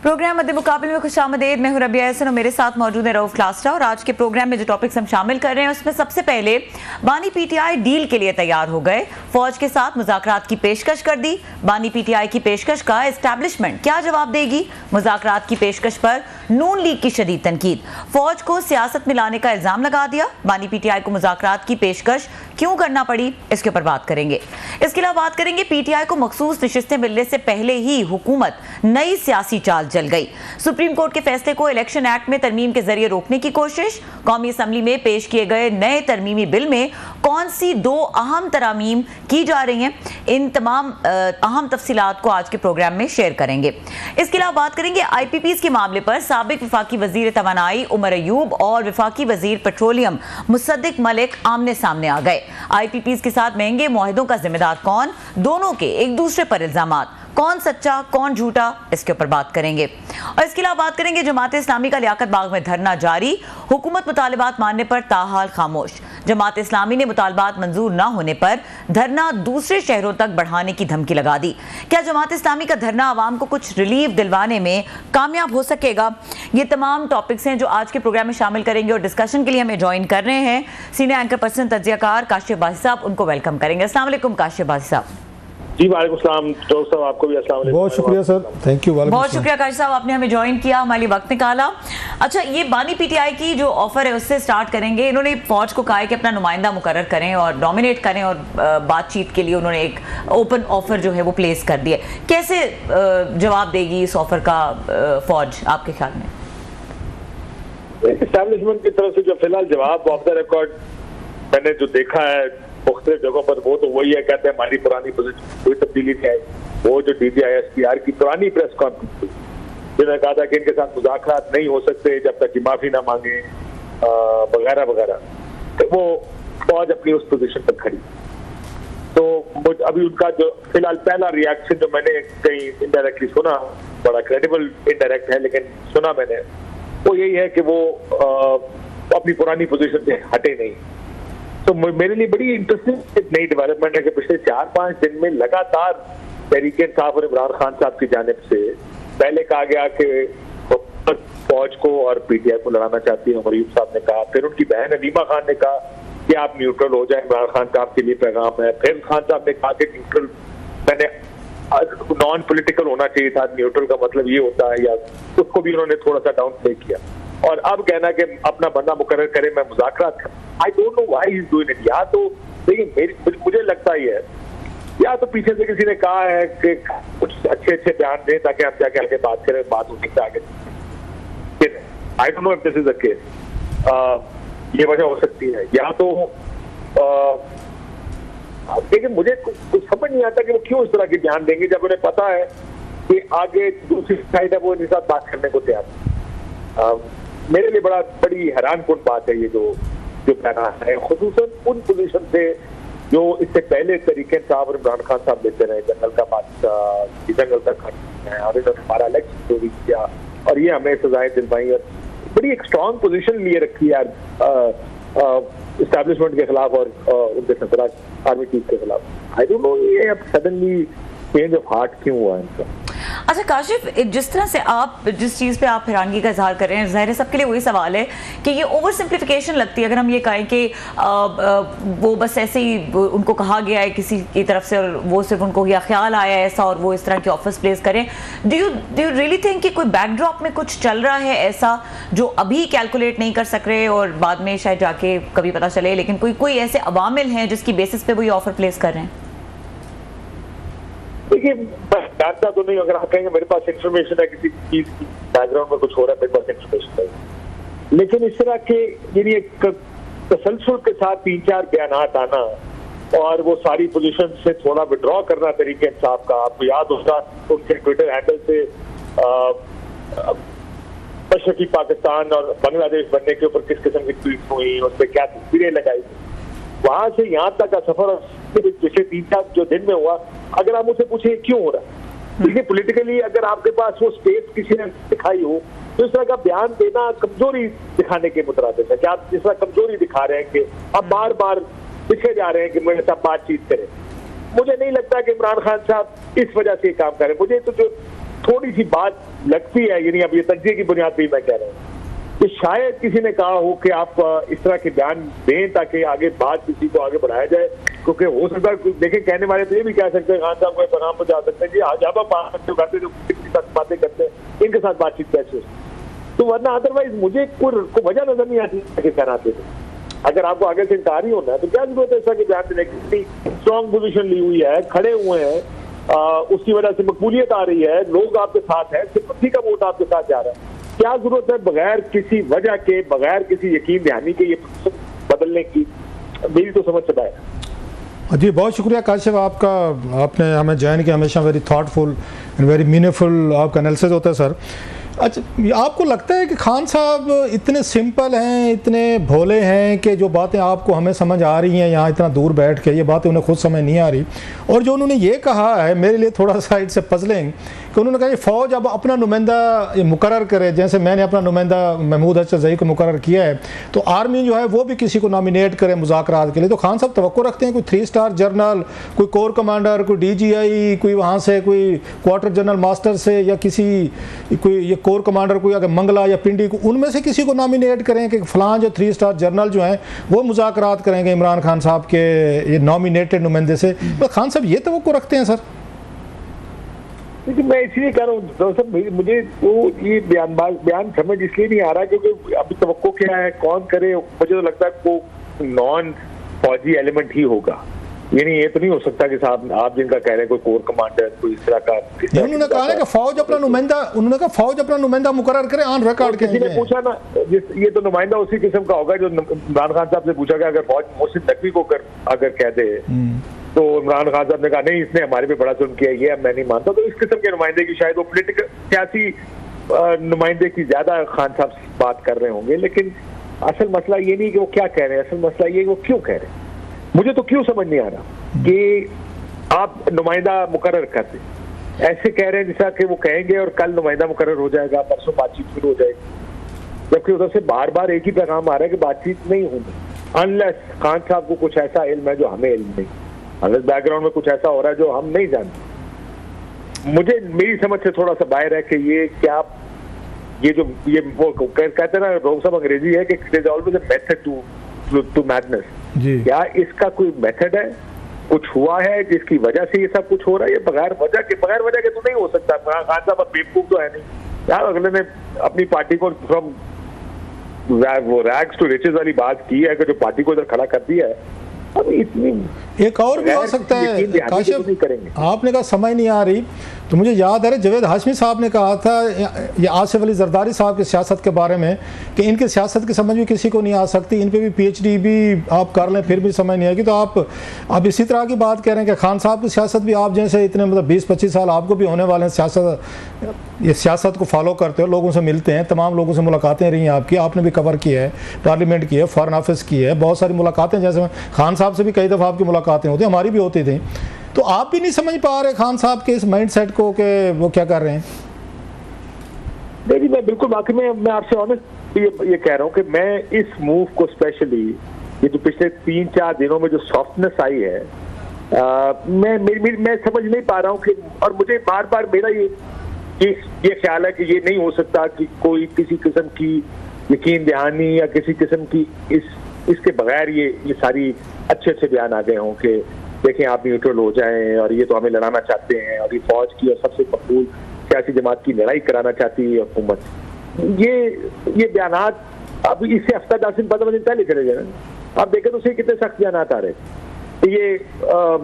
Programme मध्य मुकाबले में खुशामदीद। मैं हूं रबिया हसन और मेरे साथ मौजूद है रऊफ क्लास्टा। और आज के प्रोग्राम में जो टॉपिक्स हम शामिल कर रहे हैं उसमें सबसे पहले बानी पीटीआई डील के लिए तैयार हो गए, फौज के साथ मुज़ाकरात की पेशकश कर दी। बानी पीटीआई की पेशकश का एस्टैब्लिशमेंट क्या जवाब देगी? मुज़ाकरात की पेशकश पर नून लीग की शदीद तनकीद। फौज को सियासत में लाने का इल्जाम लगा दिया। बानी पीटीआई को मुज़ाकरात की पेशकश क्यों करना पड़ी, इसके ऊपर बात करेंगे। इसके अलावा बात करेंगे पीटीआई को मखसूस नशिस्तें मिलने से पहले ही हुकूमत नई सियासी चाल जल गई। सुप्रीम कोर्ट के फैसले को इलेक्शन एक्ट में तरमीम के जरिए रोकने की कोशिश। कौमी असम्बली में पेश किए गए नए तरमीमी बिल में कौन सी दो अहम तरमीम की जा रही हैं, इन तमाम अहम तफसीलात को आज के प्रोग्राम में शेयर करेंगे। इसके अलावा बात करेंगे आईपीपीज के मामले पर साबिक वफाकी वजीर तवानाई उमर अयूब और वफाकी वजीर पेट्रोलियम मुसद्दिक मलिक आमने सामने आ गए। आईपीपीज के साथ महंगे मुआहिदों का जिम्मेदार कौन, दोनों के एक दूसरे पर इल्जामात, कौन सच्चा कौन झूठा, इसके ऊपर बात करेंगे। और इसके अलावा बात करेंगे जमात इस्लामी का लियाकत बाग में धरना जारी, हुकूमत मुतालिबात मानने पर ताहाल खामोश। जमात इस्लामी ने मुतालिबात मंजूर न होने पर धरना दूसरे शहरों तक बढ़ाने की धमकी लगा दी। क्या जमात इस्लामी का धरना आवाम को कुछ रिलीफ दिलवाने में कामयाब हो सकेगा? ये तमाम टॉपिक्स हैं जो आज के प्रोग्राम में शामिल करेंगे। और डिस्कशन के लिए हमें ज्वाइन कर रहे हैं सीनियर एंकर पर्सन तज्जियाकार काशिफ बासी साहब, उनको वेलकम करेंगे। अस्सलाम वालेकुम काशिफ बासी साहब। जी वालेकुम सलाम। तो साहब आपको भी अस्सलाम वालेकुम। बहुत शुक्रिया सर, थैंक यू। बहुत शुक्रिया काशिफ साहब, आपने हमें ज्वाइन किया, हमारे लिए वक्त निकाला। अच्छा, ये बानी पीटीआई की जो ऑफर है उससे स्टार्ट करेंगे। इन्होंने फौज को कहा है कि अपना नुमाइंदा मुकर्रर करें और डोमिनेट करें, और बातचीत के लिए उन्होंने एक ओपन ऑफर जो है वो प्लेस कर दिया। कैसे जवाब देगी इस ऑफर का फौज आपके ख्याल में? एस्टैब्लिशमेंट की तरफ से जो फिलहाल जवाब ऑफ द रिकॉर्ड मैंने जो देखा है मुख्तलिफ जगहों पर, वो तो वही है, कहते हैं हमारी पुरानी पोजीशन कोई तब्दीली नहीं आई। वो जो DGISPR की पुरानी प्रेस कॉन्फ्रेंस जिन्होंने कहा था कि इनके साथ मुज़ाकरात नहीं हो सकते जब तक कि माफी ना मांगे वगैरह वगैरह, तो वो फौज अपनी उस पोजीशन पर खड़ी। तो अभी उनका जो फिलहाल पहला रिएक्शन जो मैंने कहीं इनडायरेक्टली सुना, बड़ा क्रेडिबल इनडायरेक्ट है लेकिन सुना मैंने, वो यही है कि वो अपनी पुरानी पोजीशन से हटे नहीं। तो मेरे लिए बड़ी इंटरेस्टिंग नई डेवलपमेंट है कि पिछले 4-5 दिन में लगातार तहरीक इंसाफ और इमरान खान साहब की जानिब से पहले कहा गया कि फौज को और पीटीआई को लड़ाना चाहती है, उमर अयूब साहब ने कहा, फिर उनकी बहन अलीमा खान ने कहा कि आप न्यूट्रल हो जाए, इमरान खान साहब के लिए पैगाम है। फिर खान साहब ने कहा कि न्यूट्रल, मैंने नॉन पॉलिटिकल होना चाहिए था, न्यूट्रल का मतलब ये होता है, या उसको भी उन्होंने थोड़ा सा डाउन प्ले किया। और अब कहना कि अपना बंदा मुकर्रर करे, मैं मुज़ाकरात कर, I don't know why he is doing it. या तो देखिए मुझे लगता ही है, या तो पीछे से किसी ने कहा है कि कुछ अच्छे अच्छे बयान दें ताकि हम जाके आगे बात करें, बात होने से आगे। I don't know if this is the case, ये वजह हो सकती है। या तो लेकिन मुझे कुछ समझ नहीं आता कि वो क्यों इस तरह के बयान देंगे जब उन्हें पता है कि आगे दूसरी साइड है वो इनके साथ बात करने को तैयार। मेरे लिए बड़ी हैरानकुन बात है ये जो बयान है, खुसूसन उन पोजीशन से जो इससे पहले तरीके साहब और इमरान खान साहब लेते रहे, जंगल का बादशाह, जंगल तक और इन्होंने हमारा इलेक्शन जो भी किया और ये हमें सजाएं दिलवाई और बड़ी एक स्ट्रॉन्ग पोजीशन लिए रखी है एस्टैब्लिशमेंट के खिलाफ और उनके सरबराह आर्मी चीफ के खिलाफ। आई डोंट नो ये अब सडनली चेंज ऑफ हार्ट क्यों हुआ इनका। अच्छा काशिफ, जिस तरह से आप जिस चीज़ पे आप हैरानगी का इजहार कर रहे हैं, ज़ाहिर है सबके लिए वही सवाल है कि ये ओवर सिंप्लीफिकेशन लगती है अगर हम ये कहें कि वो बस ऐसे ही उनको कहा गया है किसी की तरफ से और वो सिर्फ उनको या ख्याल आया ऐसा और वो इस तरह के ऑफर्स प्लेस करें। डू यू रियली थिंक कि कोई बैकड्रॉप में कुछ चल रहा है ऐसा जो अभी कैलकुलेट नहीं कर सक रहे और बाद में शायद जाके कभी पता चले, लेकिन कोई ऐसे अवामिल हैं जिसकी बेसिस पे वो ये ऑफर प्लेस कर रहे हैं? देखिए जानता तो नहीं, अगर आप कहेंगे मेरे पास इंफॉर्मेशन है किसी चीज की बैकग्राउंड में कुछ हो रहा है, मेरे पास इंफॉर्मेशन है, लेकिन इस तरह के यानी एक तसलसल के साथ 3-4 बयान आना और वो सारी पोजीशन से थोड़ा विड्रॉ करना तरीके इंसाफ का, आपको याद होगा उनके ट्विटर हैंडल से मशरकी पाकिस्तान और बांग्लादेश बनने के ऊपर किस किस्म की ट्वीट हुई, उस पर क्या तस्वीरें लगाई, वहां से यहाँ तक का सफर पिछले 3-4 जो दिन में हुआ, अगर आप मुझसे पूछे क्यों हो रहा है, देखिए पॉलिटिकली अगर आपके पास वो स्पेस किसी ने दिखाई हो तो इस तरह का बयान देना कमजोरी दिखाने के मुतरादिफ है कि आप जिस तरह कमजोरी दिखा रहे हैं कि आप बार बार पीछे जा रहे हैं कि मेरे साथ बातचीत करें। मुझे नहीं लगता कि इमरान खान साहब इस वजह से काम करें। मुझे तो जो थोड़ी सी बात लगती है, यानी अब ये तज्जिए की बुनियाद पर मैं कह रहा हूँ कि शायद किसी ने कहा हो कि आप इस तरह के बयान दें ताकि आगे बात किसी को आगे बढ़ाया जाए, क्योंकि हो सकता है देखें कहने वाले तो ये भी कह सकते हैं खान साहब को पैगाम पर जा सकते हैं जी आज आप करते जो बातें करते हैं इनके साथ बातचीत कैसे हो, तो वरना अदरवाइज मुझे कोई वजह नजर नहीं आती कि कहना थे। अगर आपको आगे से इंकार ही होना है तो क्या जरूरत है ऐसा कि बयान देने की? इतनी स्ट्रॉन्ग पोजीशन ली हुई है, खड़े हुए हैं, उसकी वजह से मकबूलियत आ रही है, लोग आपके साथ हैं, सिंपैथी का वोट आपके साथ जा रहा है, क्या जरूरत है बगैर किसी वजह के, बगैर किसी यकीन दहानी के ये बदलने की? मेरी तो समझ से है। जी बहुत शुक्रिया काशिफ आपका, आपने हमें ज्वाइन किया, हमेशा very thoughtful and very meaningful आपका एनालिसिस होता है सर। अच्छा, आपको लगता है कि खान साहब इतने सिंपल हैं, इतने भोले हैं कि जो बातें आपको हमें समझ आ रही हैं यहाँ इतना दूर बैठ के, ये बातें उन्हें खुद समझ नहीं आ रही? और जो उन्होंने ये कहा है मेरे लिए थोड़ा साइड से पजलिंग कि उन्होंने कहा ये फ़ौज अब अपना नुमाइंदा मुकर्रर करे, जैसे मैंने अपना नुमाइंदा महमूद हसन ज़ई को मुकर्रर किया है, तो आर्मी जो है वो भी किसी को नॉमिनेट करे मुज़ाकरात के लिए। तो खान साहब तवक्को रखते हैं कोई 3 स्टार जनरल, कोई कोर कमांडर, कोई DGI, कोई वहाँ से कोई क्वार्टर जनरल मास्टर से, या किसी कोई ये कोर कमांडर कोई अगर मंगला या पिंडी को, उनमें से किसी को नॉमिनेट करें कि फ़लाँ जो 3 स्टार जनरल जो हैं वो मुज़ाकरात करेंगे इमरान खान साहब के ये नॉमिनेटेड नुमाइंदे से? तो खान साहब ये तवक्को रखते हैं सर? लेकिन मैं इसलिए कह रहा हूँ दरअसल मुझे तो ये बयान समझ इसलिए नहीं आ रहा क्योंकि अभी तवक्को क्या है, कौन करे? मुझे तो लगता है को नॉन फौजी एलिमेंट ही होगा, यानी ये तो नहीं हो सकता कि साहब आप जिनका कह रहे हैं कोई कोर कमांडर कोई इस तरह का। उन्होंने कहा कि फौज अपना नुमाइंदा, उन्होंने कहा फौज अपना नुमाइंदा मुकर्रर करे ऑन रिकॉर्ड के। किसी ने पूछा ना ये तो नुमाइंदा उसी किस्म का होगा जो इमरान खान साहब से पूछा गया अगर फौज मोहसिन नकवी को अगर कह दे तो इमरान खान साहब ने कहा नहीं इसने हमारे पे बड़ा जुल्म किया, ये अब मैं नहीं मानता। तो इस किस्म के नुमाइंदे की शायद वो पॉलिटिकल सियासी नुमाइंदे की ज्यादा खान साहब बात कर रहे होंगे, लेकिन असल मसला ये नहीं कि वो क्या कह रहे हैं, असल मसला ये कि वो क्यों कह रहे हैं। मुझे तो क्यों समझ नहीं आ रहा कि आप नुमाइंदा मुकर्रर कर दें, ऐसे कह रहे हैं जैसा कि वो कहेंगे और कल नुमाइंदा मुकर्रर हो जाएगा, परसों बातचीत शुरू हो जाएगी, जबकि उधर से बार बार एक ही पैगाम आ रहा है कि बातचीत नहीं होगी अनलेस खान साहब को कुछ ऐसा इल्म है जो हमें इल्म नहीं, अनलेस बैकग्राउंड में कुछ ऐसा हो रहा है जो हम नहीं जानते। मुझे मेरी समझ से थोड़ा सा बाहर है कि ये क्या ये जो ये वो कहते हैं ना रोग साहब अंग्रेजी है कि it is always a method to madness. क्या इसका कोई मेथड है, कुछ हुआ है जिसकी वजह से ये सब कुछ हो रहा है? ये बगैर वजह के तो नहीं हो सकता। खान साहब बेवकूफ तो है नहीं यार, अगले ने अपनी पार्टी को फ्रॉम वो रैग्स टू रिचेस वाली बात की है कि जो पार्टी को इधर खड़ा कर दिया है। अब इतनी एक और भी हो सकता है काशिफ, आपने कहा समझ नहीं आ रही, तो मुझे याद है जवेद हाशमी साहब ने कहा था ये आसिफ अली जरदारी साहब की सियासत के बारे में कि इनकी सियासत की समझ भी किसी को नहीं आ सकती, इन पे भी PhD भी आप कर लें फिर भी समझ नहीं आएगी। तो आप इसी तरह की बात कह रहे हैं कि खान साहब की सियासत भी आप जैसे इतने मतलब 20-25 साल आपको भी होने वाले हैं ये सियासत को फॉलो करते हो, लोगों से मिलते हैं, तमाम लोगों से मुलाकातें रही हैं आपकी, आपने भी कवर किया है, पार्लियामेंट की है, फॉरेन ऑफिस की है, बहुत सारी मुलाकातें, जैसे खान साहब से भी कई दफ़ा आपकी मुलाकातें होती, हमारी भी होती थी। तो आप भी नहीं समझ पा रहे खान साहब के इस माइंड सेट को कि वो क्या कर रहे हैं? नहीं, मैं बिल्कुल बाकी मैं आपसे ऑनेस्ट ये कह रहा हूँ कि मैं इस मूव को स्पेशली ये जो पिछले 3-4 दिनों में जो सॉफ्टनेस आई है मैं समझ नहीं पा रहा हूँ कि, और मुझे बार बार मेरा ये ख्याल है कि ये नहीं हो सकता कि कोई किसी किस्म की यकीन दहानी या किसी किस्म की इसके बगैर ये सारी अच्छे बयान आ गए हों कि देखें आप न्यूट्रल हो जाएं और ये तो हमें लड़ाना चाहते हैं और ये फौज की और सबसे मकबूल सियासी जमात की लड़ाई कराना चाहती है हुकूमत। ये बयानात अब इससे हफ्ता 10 दिन 15 दिन पहले चले गए ना, आप देखें तो उससे कितने सख्त बयानात आ रहे हैं। ये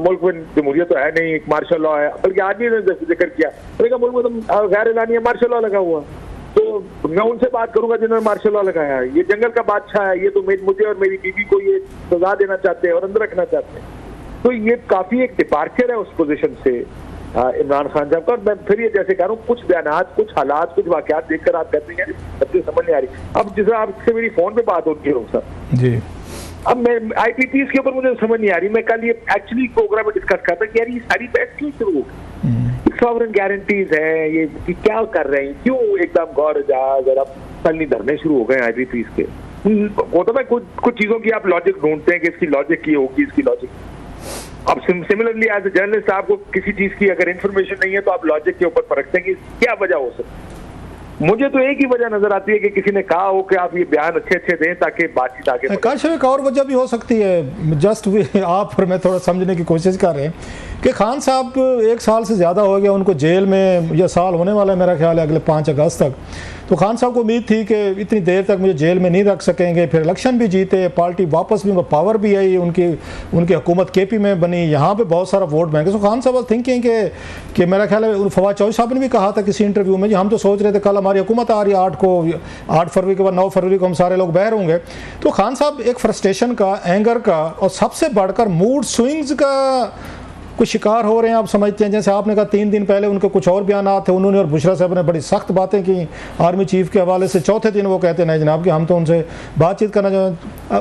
मुल्क में जमहूरियत तो है नहीं, एक मार्शल लॉ है, बल्कि आज ही जिक्र किया मुल्क में तो गैर एलानिया मार्शल लॉ लगा हुआ। तो मैं उनसे बात करूंगा जिन्होंने मार्शल लॉ लगाया है, ये जंगल का बादशाह है, ये तो मुझे और मेरी बीवी को ये सजा देना चाहते हैं और अंदर रखना चाहते हैं। तो ये काफी एक डिपार्चर है उस पोजीशन से इमरान खान साहब का। और मैं फिर ये जैसे कह रहा हूँ कुछ बयानात, कुछ हालात, कुछ वाकयात देखकर आप कहते हैं सबसे समझ नहीं आ रही। अब जिस आपसे मेरी फोन पे बात होती है सर जी, अब मैं IPPs के ऊपर मुझे समझ नहीं आ रही। मैं कल ये एक्चुअली प्रोग्राम में डिस्कस करता कि यार ये सारी बहस क्यों शुरू हो गई, सॉवरेन गारंटीज है, ये कि क्या कर रहे हैं, क्यों एकदम गौर एजाज और अब तलनी धरने शुरू हो गए IPPs के। वो तो मैं कुछ चीजों की आप लॉजिक ढूंढते हैं कि इसकी लॉजिक ये होगी, इसकी लॉजिक अब सिमिलरली एज ए जर्नलिस्ट आपको किसी चीज की अगर इंफॉर्मेशन नहीं है तो आप लॉजिक के ऊपर परखते हैं कि क्या वजह हो सकती है। मुझे तो एक ही वजह नजर आती है कि किसी ने कहा हो कि आप ये बयान अच्छे दें ताकि बातचीत आगे बढ़े। काश एक और वजह भी हो सकती है, जस्ट आप और मैं थोड़ा समझने की कोशिश कर रहे हैं कि खान साहब 1 साल से ज़्यादा हो गया उनको जेल में, यह साल होने वाला है मेरा ख्याल है अगले 5 अगस्त तक। तो खान साहब को उम्मीद थी कि इतनी देर तक मुझे जेल में नहीं रख सकेंगे, फिर इलेक्शन भी जीते, पार्टी वापस भी पावर भी आई, उनकी हुकूमत केपी में बनी, यहाँ पे बहुत सारा वोट बैंक। सो खान साहब थिंकिंग कि मेरा ख्याल है फवाद चौधरी साहब ने भी कहा था किसी इंटरव्यू में, हम तो सोच रहे थे कल हमारी हुकूमत आ रही है 8 फरवरी के बाद 9 फरवरी को हम सारे लोग बाहर होंगे। तो खान साहब एक फ्रस्ट्रेशन का, एंगर का और सबसे बढ़कर मूड स्विंग्स का कुछ शिकार हो रहे हैं। आप समझते हैं जैसे आपने कहा 3 दिन पहले उनके कुछ और बयान थे, उन्होंने और बुशरा साहब ने बड़ी सख्त बातें की आर्मी चीफ के हवाले से। चौथे दिन वो कहते नहीं जनाब कि हम तो उनसे बातचीत करना चाहें।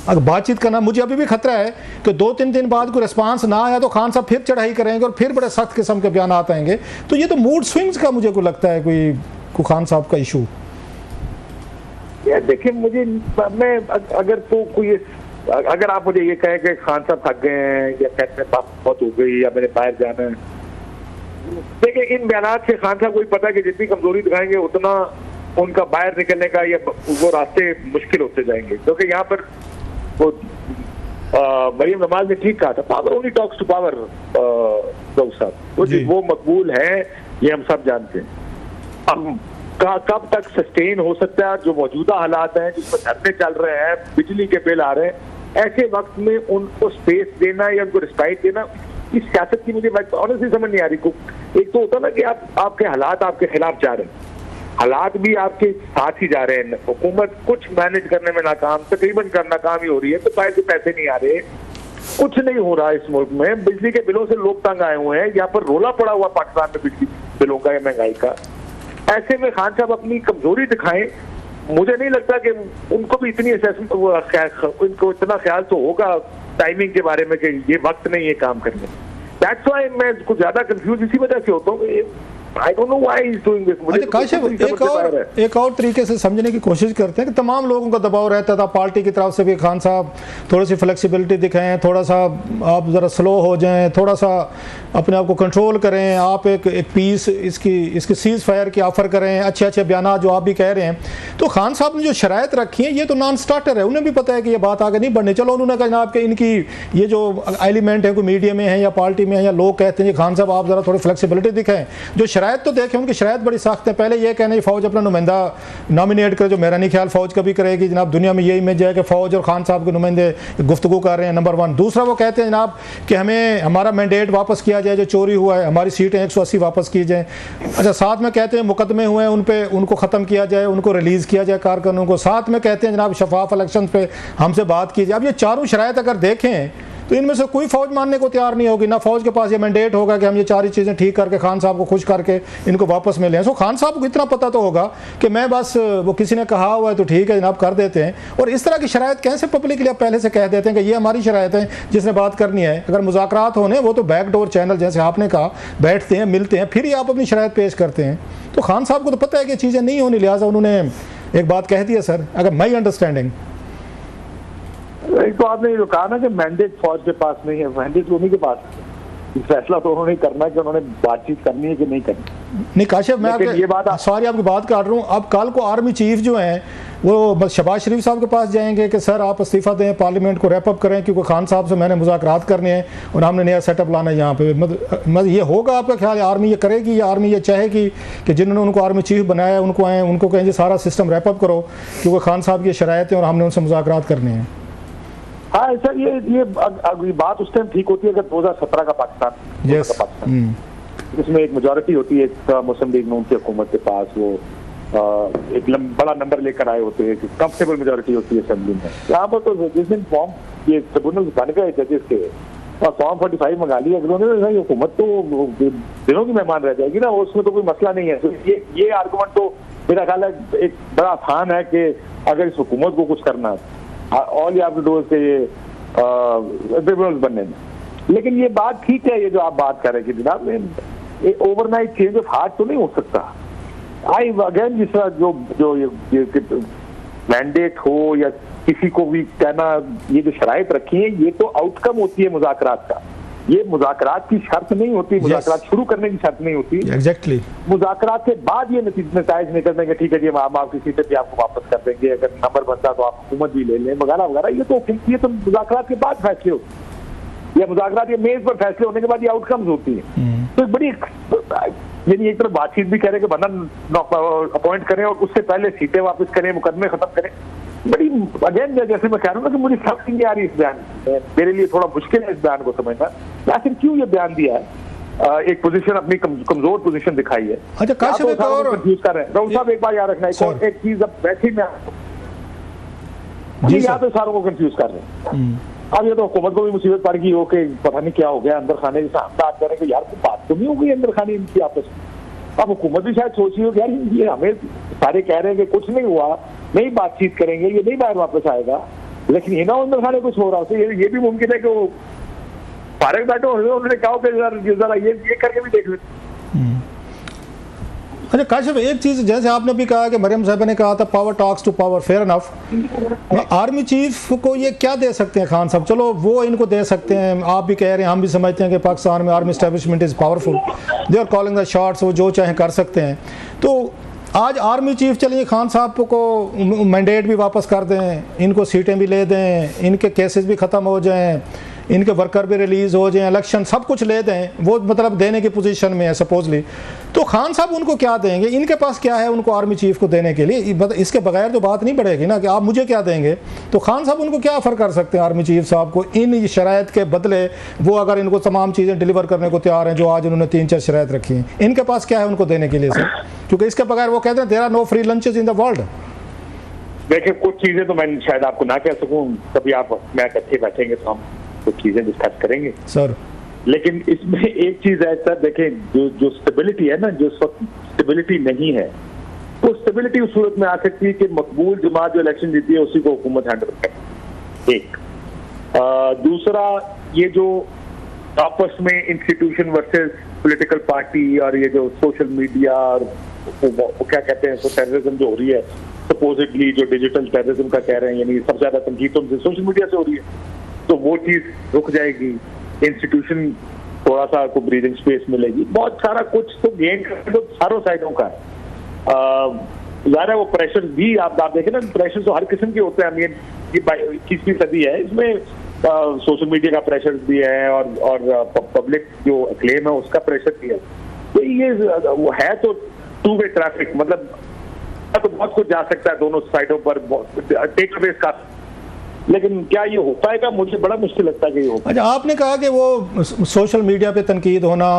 अगर बातचीत करना, मुझे अभी भी खतरा है कि 2-3 दिन बाद कोई रिस्पांस ना आया तो खान साहब फिर चढ़ाई करेंगे और फिर बड़े सख्त किस्म के बयान आएंगे। तो ये तो मूड स्विंग्स का मुझे को लगता है कोई खान साहब का इशू। देखिए मैं अगर आप मुझे ये कहें कि खान साहब थक गए हैं या कहते हैं बहुत हो गई या मैंने बाहर जाना है, देखिए इन बयानात से खान साहब को भी पता है कि जितनी कमजोरी दिखाएंगे उतना उनका बाहर निकलने का या वो रास्ते मुश्किल होते जाएंगे। क्योंकि यहाँ पर वो मरियम नवाज ने ठीक कहा था, power only talks to power साहब, वो मकबूल है, ये हम सब जानते हैं। कब तक सस्टेन हो सकता है जो मौजूदा हालात हैं जिसमें धरने चल रहे हैं, बिजली के बिल आ रहे हैं, ऐसे वक्त में उनको स्पेस देना या उनको रिस्पाइट देना, इस सियासत की मुझे ऑनेस्टली समझ नहीं आ रही। एक तो होता ना कि आपके हालात आपके खिलाफ जा रहे हैं, हालात भी आपके साथ ही जा रहे हैं, हुकूमत कुछ मैनेज करने में नाकाम, तकरीबन नाकाम ही हो रही है, तो बाहर से पैसे नहीं आ रहे, कुछ नहीं हो रहा इस मुल्क में, बिजली के बिलों से लोग तंग आए हुए हैं, यहाँ पर रोला पड़ा हुआ पाकिस्तान में बिजली बिलों का या महंगाई का। ऐसे में खान साहब अपनी कमजोरी दिखाएं, मुझे नहीं लगता कि उनको भी इतनी उनको इतना ख्याल तो होगा टाइमिंग के बारे में कि ये वक्त नहीं है काम करने। दैट्स व्हाई मैं कुछ ज्यादा कंफ्यूज इसी वजह से होता हूँ। I don't know why he's doing this. एक और तरीके से समझने की कोशिश करते हैं कि तमाम लोगों का दबाव रहता था पार्टी की तरफ से भी, खान साहब थोड़ी सी फ्लेक्सिबिलिटी दिखाएं, थोड़ा सा आप ज़रा स्लो हो जाएं, थोड़ा सा अपने आप को कंट्रोल करें, आप एक पीस इसकी सीज फायर की ऑफर करें, अच्छे बयान जो आप भी कह रहे हैं। तो खान साहब ने जो शराइत रखी है ये तो नॉन स्टार्टर है, उन्हें भी पता है कि ये बात आगे नहीं बढ़नी। चलो उन्होंने कहा जनाब कि इनकी ये जो एलिमेंट है कोई मीडिया में है या पार्टी में है या लोग कहते हैं खान साहब आप ज़रा थोड़ी फ्लेक्सिबिलिटी दिखाएं। जो शराइत तो देखें, उनकी शराइत बड़ी सख्त है। पहले ये कहना फौज अपना नुमाइंदा नॉमिनेट करे, जो मेरा नहीं ख्याल फौज कभी करेगी जनाब, दुनिया में ये इमेज है कि फौज और खान साहब के नुमाइंदे गुफ्तगू कर रहे हैं, नंबर 1। दूसरा वो कहते हैं जनाब कि हमें हमारा मैंडेट वापस किया जाए जो चोरी हुआ है, हमारी सीटें 180 वापस की जाएँ। अच्छा, साथ में कहते हैं मुकदमे हुए हैं उन पे उनको ख़त्म किया जाए, उनको रिलीज़ किया जाए कारकुनों को। साथ में कहते हैं जनाब शफाफ इलेक्शन पे हमसे बात की जाए। अब ये चारों शराइत अगर देखें तो इनमें से कोई फौज मानने को तैयार नहीं होगी, ना फौज के पास ये मैंडेट होगा कि हम ये 4 चीज़ें ठीक करके खान साहब को खुश करके इनको वापस मिले। सो खान साहब को इतना पता तो होगा कि मैं बस वो किसी ने कहा हुआ है तो ठीक है जनाब कर देते हैं। और इस तरह की शराइत कैसे पब्लिकली आप पहले से कह देते हैं कि ये हमारी शराइत है जिसने बात करनी है। अगर मुज़ाकरात होने वो तो बैकडोर चैनल जैसे आपने कहा बैठते हैं, मिलते हैं, फिर ही आप अपनी शराइत पेश करते हैं। तो खान साहब को तो पता है कि चीज़ें नहीं होनी, लिहाजा उन्होंने एक बात कह दी है सर, अगर माई अंडरस्टैंडिंग। एक तो आपने ये कहा ना कि मैंडेट फौज के पास नहीं है, मैंडेट उन्हीं के पास है। फैसला तो उन्होंने करना है कि उन्होंने बातचीत करनी है कि नहीं करनी। नहीं काशिफ, मैं ये बात सॉरी आपकी बात काट रहा हूँ। अब कल को आर्मी चीफ जो हैं वो बस शहबाज शरीफ साहब के पास जाएंगे कि सर आप इस्तीफ़ा दें, पार्लियामेंट को रैप अप करें क्योंकि खान साहब से मैंने मुज़ाकरात करने हैं और हमने नया सेटअप लाना है यहाँ पे। मतलब ये होगा आपका ख्याल, आर्मी ये करेगी या आर्मी ये चाहेगी कि जिन्होंने उनको आर्मी चीफ बनाया उनको आए उनको कहें सारा सिस्टम रैप अप करो क्योंकि खान साहब की शराइत है और हमने उनसे मुज़ाकरात करने हैं? हाँ सर, ये बात उस टाइम ठीक होती है अगर 2017 का पाकिस्तान इसमें एक मेजॉरिटी होती है, एक मुस्लिम लीग नून की हुकूमत के पास वो एक बड़ा नंबर लेकर आए होते हैं, कंफर्टेबल मेजॉरिटी होती है असेंबली में। यहाँ पर तो जिस दिन फॉर्म ये ट्रिब्यूनल बन गए जजेस के और फॉर्म 45 मंगा लिया उन्होंने, हुकूमत तो दिनों की मेहमान रह जाएगी ना, उसमें तो कोई मसला नहीं है। तो ये आर्गूमेंट तो मेरा ख्याल है एक बड़ा आसान है कि अगर इस हुकूमत को कुछ करना है ऑल या ट्रिब्यूनल बनने में। लेकिन ये बात ठीक है, ये जो आप बात कर रहे हैं कि जनाब ओवरनाइट चेंज ऑफ हार्ट तो नहीं हो सकता। आई अगेन जिस तरह जो ये मैंडेट हो या किसी को भी कहना, ये जो शराइत रखी है ये तो आउटकम होती है मुज़ाकरात का, ये मुज़ाकरात की शर्त नहीं होती, मुज़ाकरात शुरू करने की शर्त नहीं होती। एग्जैक्टली मुज़ाकरात के बाद ये नतीजे निकल देंगे, ठीक है जी हम आपकी सीटें भी आपको वापस कर देंगे, अगर नंबर बनता तो आप हुकूमत भी ले लें वगैरह वगैरह। ये तो मुज़ाकरात के बाद फैसले होते हैं, या मुज़ाकरात के मेज पर फैसले होने के बाद ये आउटकम्स होती है। तो बड़ी यानी एक तरफ बातचीत भी करें कि बंदा अपॉइंट करें और उससे पहले सीटें वापस करें, मुकदमे खत्म करें। बड़ी अगेन जैसे मैं कह रहा हूँ ना कि मुझे समझ नहीं आ रही इस बयान, मेरे लिए थोड़ा मुश्किल है इस बयान को समझना, आखिर क्यों ये बयान दिया है। एक पोजीशन अपनी कमजोर पोजीशन दिखाई है। अच्छा काशिफ एक और कंफ्यूज कर रहे हैं राहुल साहब, एक बार याद रखना एक चीज, अब वैसे ही मैं यहाँ पे सारों को कंफ्यूज कर रहे हैं। अब ये तो हुकूमत को भी मुसीबत पड़ गई हो कि पता नहीं क्या हो गया अंदर खाने के साथ बात करें कि यार कोई बात तो नहीं हो गई अंदर खाने इनकी आपस में। अब हुकूमत भी शायद सोची हो कि यार ये हमें सारे कह रहे हैं कि कुछ नहीं हुआ, नहीं बातचीत करेंगे, ये नहीं बाहर वापस आएगा, लेकिन ये ना अंदर खाने कुछ हो रहा हो। ये भी मुमकिन है कि वो फारग बैठे उन्होंने कहा कि जरा ये करके भी देख लेते। अच्छा काशिफ एक चीज़, जैसे आपने भी कहा कि मरियम साहब ने कहा था power talks to power, fair enough. Army chief को ये क्या दे सकते हैं खान साहब? चलो वो इनको दे सकते हैं, आप भी कह रहे हैं, हम भी समझते हैं कि पाकिस्तान में army establishment is powerful, they are calling the shots, वो जो चाहे कर सकते हैं। तो आज आर्मी चीफ चलिए खान साहब को मैंडेट भी वापस कर दें, इनको सीटें भी ले दें, इनके केसेस भी ख़त्म हो जाएं, इनके वर्कर भी रिलीज़ हो जाएं, इलेक्शन सब कुछ ले दें, वो मतलब देने की पोजीशन में है सपोजली, तो खान साहब उनको क्या देंगे? इनके पास क्या है उनको आर्मी चीफ को देने के लिए? इसके बगैर तो बात नहीं बढ़ेगी ना कि आप मुझे क्या देंगे। तो खान साहब उनको क्या ऑफर कर सकते हैं आर्मी चीफ साहब को इन शराइत के बदले? वो अगर इनको तमाम चीज़ें डिलीवर करने को तैयार हैं जो आज उन्होंने 3-4 शराइत रखी हैं, इनके पास क्या है उनको देने के लिए सर? क्योंकि इसके बगैर वो कहते हैं there are no free lunches in the world. देखिए कुछ चीज़ें तो मैं शायद आपको ना कह सकूँ, कभी आप मैं इकट्ठे बैठेंगे तो हम कुछ चीजें डिस्कस करेंगे सर, लेकिन इसमें एक चीज है सर, देखें जो स्टेबिलिटी है ना, जो स्टेबिलिटी नहीं है, वो स्टेबिलिटी उस सूरत में आ सकती है कि मकबूल जमात जो इलेक्शन जीती है उसी को हुकूमत हैंडल करे। एक दूसरा, ये जो आपस में इंस्टीट्यूशन वर्सेस पॉलिटिकल पार्टी और ये जो सोशल मीडिया और वो क्या कहते हैं टेररिज्म जो हो रही है सपोजिटली, जो डिजिटल टेररिज्म का कह रहे हैं, यानी सबसे ज्यादा तनकीद तो सोशल मीडिया से हो रही है, तो वो चीज रुक जाएगी, इंस्टीट्यूशन थोड़ा सा को ब्रीदिंग स्पेस मिलेगी, बहुत सारा कुछ तो गेन करने तो सारों साइडों का है। ज़ाहिर वो प्रेशर भी आप देखें ना, प्रेशर तो हर किस्म के होते हैं। ये 21वीं सदी है, इसमें सोशल मीडिया का प्रेशर भी है और पब्लिक जो क्लेम है उसका प्रेशर भी है। तो ये वो है तो टू वे ट्रैफिक, मतलब तो बहुत कुछ जा सकता है दोनों साइडों पर, टेक अवेज का, लेकिन क्या ये हो पाएगा? मुझे बड़ा मुश्किल लगता है कि ये हो पाएगा। अच्छा आपने कहा कि वो सोशल मीडिया पे तनकीद होना,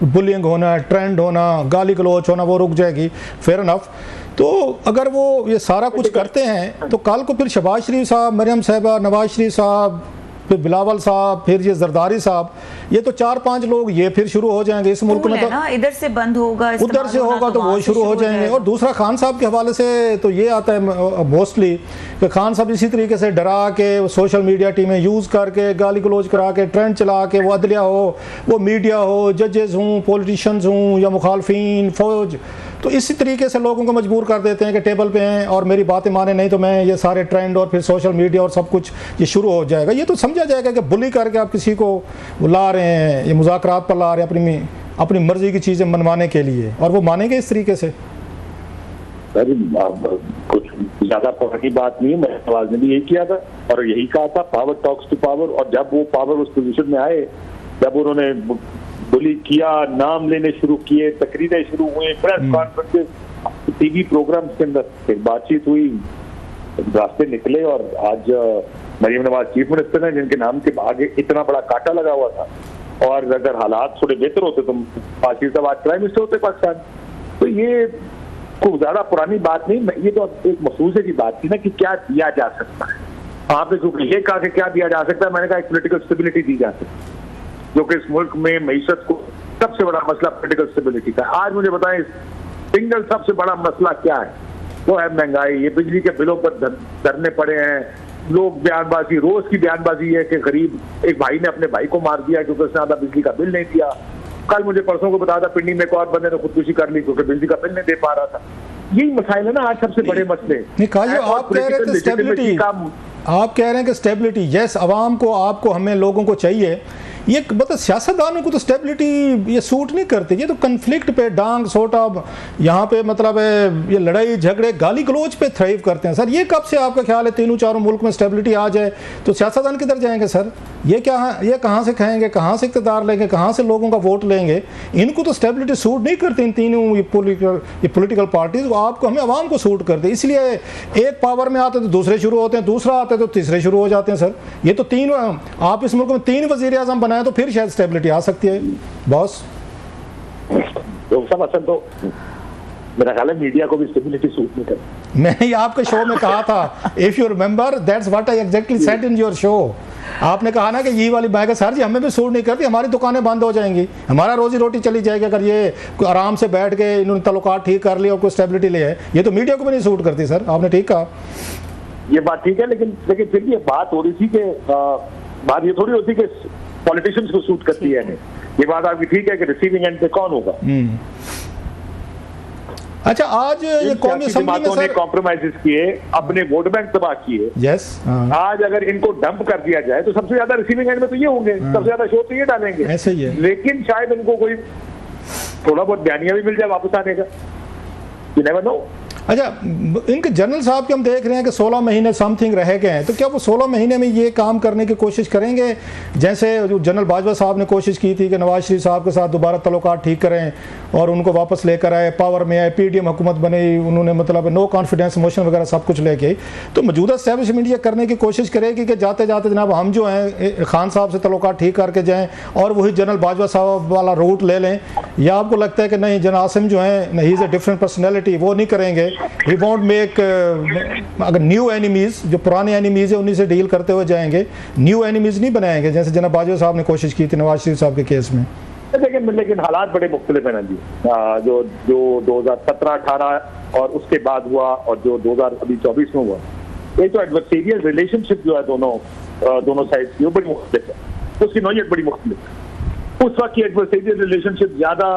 बुलिंग होना, ट्रेंड होना, गाली गलौच होना, वो रुक जाएगी, फेयर इनफ। तो अगर वो ये सारा कुछ करते हैं तो कल को फिर शहबाज शरीफ साहब, मरियम साहबा, नवाज शरीफ साहब, फिर बिलावल साहब, फिर ये जरदारी साहब, ये तो 4-5 लोग ये फिर शुरू हो जाएंगे इस मुल्क में। तो इधर से बंद होगा, उधर से होगा तो वो शुरू हो जाएंगे। और दूसरा खान साहब के हवाले से तो ये आता है मोस्टली कि खान साहब इसी तरीके से डरा के सोशल मीडिया टीमें यूज़ करके, गाली गलौज करा के, ट्रेंड चला के, वो अदलिया हो, वो मीडिया हो, जजेस हों, पॉलिटिशियंस हों या मुखालफिन फौज, तो इसी तरीके से लोगों को मजबूर कर देते हैं कि टेबल पे हैं और मेरी बातें माने नहीं तो मैं ये सारे ट्रेंड और फिर सोशल मीडिया और सब कुछ ये शुरू हो जाएगा। ये तो समझा जाएगा कि बुली करके आप किसी को ला रहे हैं, ये मुज़ाकरात पर ला रहे हैं अपनी मर्जी की चीज़ें मनवाने के लिए, और वो मानेंगे इस तरीके से? कुछ ज्यादा पुरानी बात नहीं है, मैं नवाज ने भी यही किया था और यही कहा था, पावर टॉक्स टू पावर। और जब वो पावर उस पोजीशन में आए, जब उन्होंने बुली किया, नाम लेने शुरू किए, तकरीरें शुरू हुई, प्रेस कॉन्फ्रेंसेस, टीवी प्रोग्राम्स के अंदर, फिर बातचीत हुई, रास्ते निकले और आज मरियम नवाज चीफ मिनिस्टर हैं जिनके नाम के आगे इतना बड़ा कांटा लगा हुआ था। और अगर हालात थोड़े बेहतर होते तो पाकिस्तान साहब आज प्राइम मिनिस्टर होते पाकिस्तान। तो ये कोई ज्यादा पुरानी बात नहीं, ये तो एक महसूस की बात थी ना कि क्या दिया जा सकता है। आपने क्योंकि ये कहा कि क्या दिया जा सकता है, मैंने कहा एक पोलिटिकल स्टेबिलिटी दी जा सकती है, जो कि इस मुल्क में मईशत को सबसे बड़ा मसला पोलिटिकल स्टेबिलिटी का। आज मुझे बताएं सिंगल सबसे बड़ा मसला क्या है? वो है महंगाई। ये बिजली के बिलों पर धरने पड़े हैं लोग, बयानबाजी, रोज की बयानबाजी है कि गरीब एक भाई ने अपने भाई को मार दिया क्योंकि उसने आधा बिजली का बिल नहीं दिया। कल मुझे परसों को बताया था पिंडी में एक और बंदे ने खुदकुशी कर ली क्योंकि बिजली का बिल नहीं दे पा रहा था। यही मसाइल है ना आज सबसे बड़े मसले। नहीं काजी, आप कह रहे थे स्टेबिलिटी, आप कह रहे हैं कि स्टेबिलिटी, यस आवाम को, आपको, हमें लोगों को चाहिए। ये मतलब सियासतदानों को तो स्टेबिलिटी ये सूट नहीं करती, ये तो कन्फ्लिक्ट पे, डांग सोटा, यहाँ पे मतलब ये लड़ाई झगड़े गाली गलोच पे थ्राइव करते हैं सर। ये कब से आपका ख्याल है तीनों चारों मुल्क में स्टेबिलिटी आ जाए तो सियासतदान किधर जाएंगे सर? ये क्या है, ये कहाँ से खाएंगे, कहाँ से इक़्तिदार लेंगे, कहाँ से लोगों का वोट लेंगे? इनको तो स्टेबिलिटी सूट नहीं करती, इन तीनों ये पोलिटिकल पार्टीज को, आपको, हमें आवाम को सूट करते। इसलिए एक पावर में आते तो दूसरे शुरू होते हैं, दूसरा आते तो तीसरे शुरू हो जाते हैं सर। ये तो तीन, आप इस मुल्क में 3 वज़ीर आज़म बनाए तो फिर शायद स्टेबिलिटी आ सकती है बॉस। सब असल तो मेरा ख्याल है मीडिया को भी स्टेबिलिटी सूट नहीं करती। मैंने आपके शो में कहा था, if you remember, that's what I exactly said in your show. आपने कहा ना कि ये वाली बात है सर जी, हमें भी सूट नहीं करती, हमारी दुकानें बंद हो जाएंगी, हमारा रोजी रोटी चली जाएगी अगर ये आराम से बैठ के इन्होंने तल्लुकात ठीक कर लिया और कोई स्टेबिलिटी ले है। ये तो मीडिया को भी नहीं सूट करती सर, आपने ठीक कहा। ये बात ठीक है, लेकिन फिर भी बात हो रही थी कि बात ये थोड़ी होती कि पॉलिटिशियंस को सूट करती है। ये बात आपकी ठीक है कि रिसीविंग एंड पे कौन होगा। अच्छा, आज ये कौमी असेंबली में सर कॉम्प्रोमाइजेस किए, अपने वोट बैंक तबाह किए। यस, आज अगर इनको डंप कर दिया जाए तो सबसे ज्यादा रिसीविंग एंड में तो ये होंगे, सबसे ज्यादा शोर तो ये डालेंगे। ऐसे ही है। लेकिन शायद इनको कोई थोड़ा बहुत बयानिया भी मिल जाए वापस आने का, यू नेवर नो। अच्छा, इनके जनरल साहब के हम देख रहे हैं कि 16 महीने समथिंग रह गए हैं, तो क्या वो 16 महीने में ये काम करने की कोशिश करेंगे जैसे जो जनरल बाजवा साहब ने कोशिश की थी कि नवाज शरीफ साहब के साथ दोबारा तल्लुकात ठीक करें और उनको वापस लेकर आए, पावर में आए, PDM हुकूमत बनी, उन्होंने मतलब नो कॉन्फिडेंस मोशन वगैरह सब कुछ लेके, तो मौजूदा एस्टैब्लिशमेंट ये करने की कोशिश करेगी कि जाते जाते जनाब हम जो हैं खान साहब से तल्लुकात ठीक करके जाएँ और वही जनरल बाजवा साहब वाला रूट ले लें? या आपको लगता है कि नहीं, जनरल आसिम जो हैं, he is a different personality, वो नहीं करेंगे, he won't make अगर न्यू एनिमीज, जो पुराने एनिमीज है उन्हीं से डील करते हुए जाएंगे, न्यू एनिमीज नहीं बनाएंगे जैसे जनाब बाजवा साहब ने कोशिश की थी नवाज शरीफ साहब के केस में? लेकिन हालात बड़े मुख्तलिफ है ना जी। जो 2017-18 और उसके बाद हुआ और जो 2024 में हुआ, ये तो एडवर्सेरियल रिलेशनशिप जो है दोनों साइड की, वो बड़ी मुख्तलिफ है, उसकी नौयत बड़ी मुख्तलिफ है। उस वक्त की एडवर्सेरियल रिलेशनशिप ज्यादा